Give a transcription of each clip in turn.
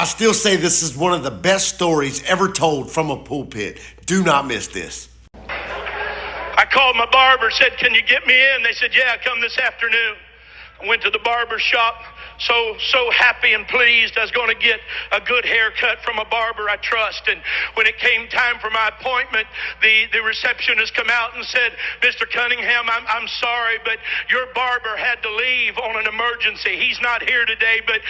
I still say this is one of the best stories ever told from a pulpit. Do not miss this. I called my barber, said, can you get me in? They said, yeah, come this afternoon. I went to the barber shop, so happy and pleased I was going to get a good haircut from a barber I trust. And when it came time for my appointment, the receptionist come out and said, Mr. Cunningham, I'm sorry, but your barber had to leave on an emergency. He's not here today, but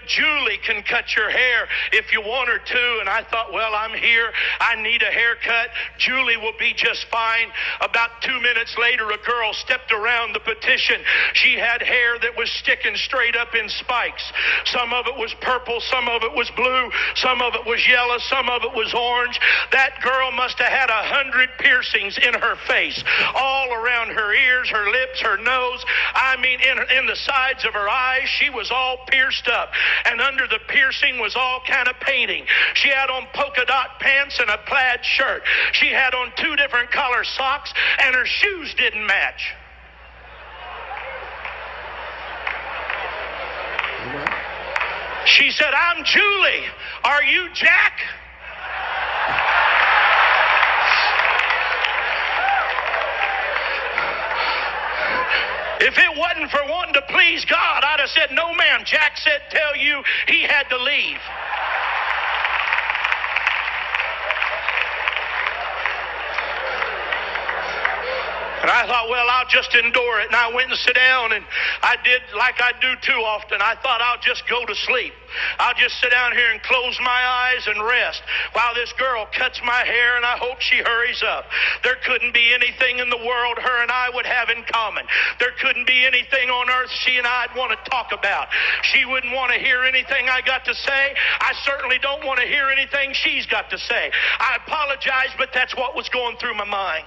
Julie can cut your hair if you want her to. And I thought, well, I'm here. I need a haircut. Julie will be just fine. About 2 minutes later, a girl stepped around the petition. She had hair that was sticking straight up in spikes. Some of it was purple, some of it was blue, some of it was yellow, some of it was orange. That girl must have had 100 piercings in her face, all around her ears, her lips, her nose. I mean, in the sides of her eyes, she was all pierced up. And under the piercing was all kind of painting. She had on polka dot pants and a plaid shirt. She had on 2 different color socks, and her shoes didn't match. She said, I'm Julie. Are you Jack? If it wasn't for wanting to please God, I'd have said, no, ma'am. Jack said, tell you he had to leave. And I thought, well, I'll just endure it. And I went and sat down, and I did like I do too often. I thought I'll just go to sleep. I'll just sit down here and close my eyes and rest while this girl cuts my hair, and I hope she hurries up. There couldn't be anything in the world her and I would have in common. There couldn't be anything on earth she and I'd want to talk about. She wouldn't want to hear anything I got to say. I certainly don't want to hear anything she's got to say. I apologize, but that's what was going through my mind.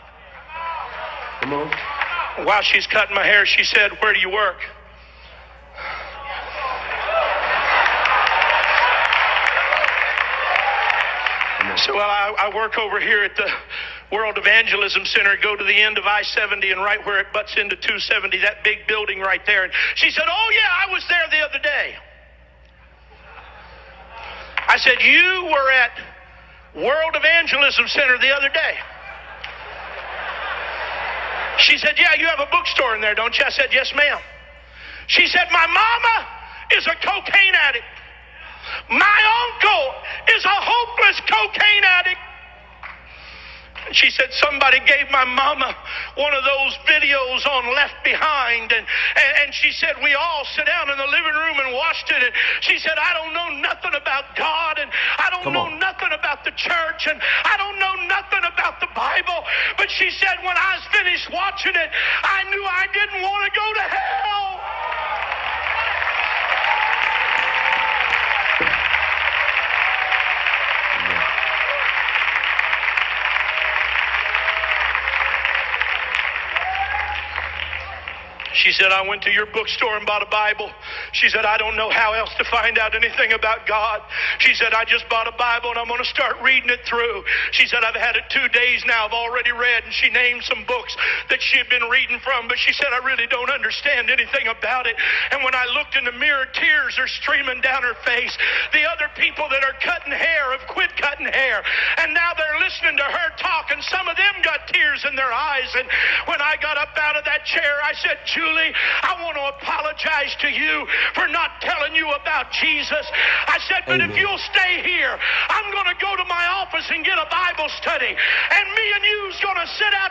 Come on. While she's cutting my hair, she said, where do you work? I said, well, I work over here at the World Evangelism Center. Go to the end of I-70 and right where it butts into 270, that big building right there. And she said, oh, yeah, I was there the other day. I said, you were at World Evangelism Center the other day? She said, yeah, you have a bookstore in there, don't you? I said, yes, ma'am. She said, my mama is a cocaine addict. My uncle is a hopeless cocaine addict. And she said, somebody gave my mama one of those videos on Left Behind. And she said, we all sat down in the living room and watched it. And she said, I don't know nothing about God. And I don't know nothing about the church. And I don't know nothing about the Bible. But she said, when I was finished watching it, I knew I didn't want to go to hell. She said, I went to your bookstore and bought a Bible. She said, I don't know how else to find out anything about God. She said, I just bought a Bible and I'm going to start reading it through. She said, I've had it 2 days now. I've already read. And she named some books that she had been reading from. But she said, I really don't understand anything about it. And when I looked in the mirror, tears are streaming down her face. The other people that are cutting hair have quit cutting hair. And now they're listening to her talk. And some of them got tears in their eyes. And when I got up out of that chair, I said, Julie, I want to apologize to you for not telling you about Jesus. I said, but if you'll stay here, I'm going to go to my office and get a Bible study. And me and you's going to sit out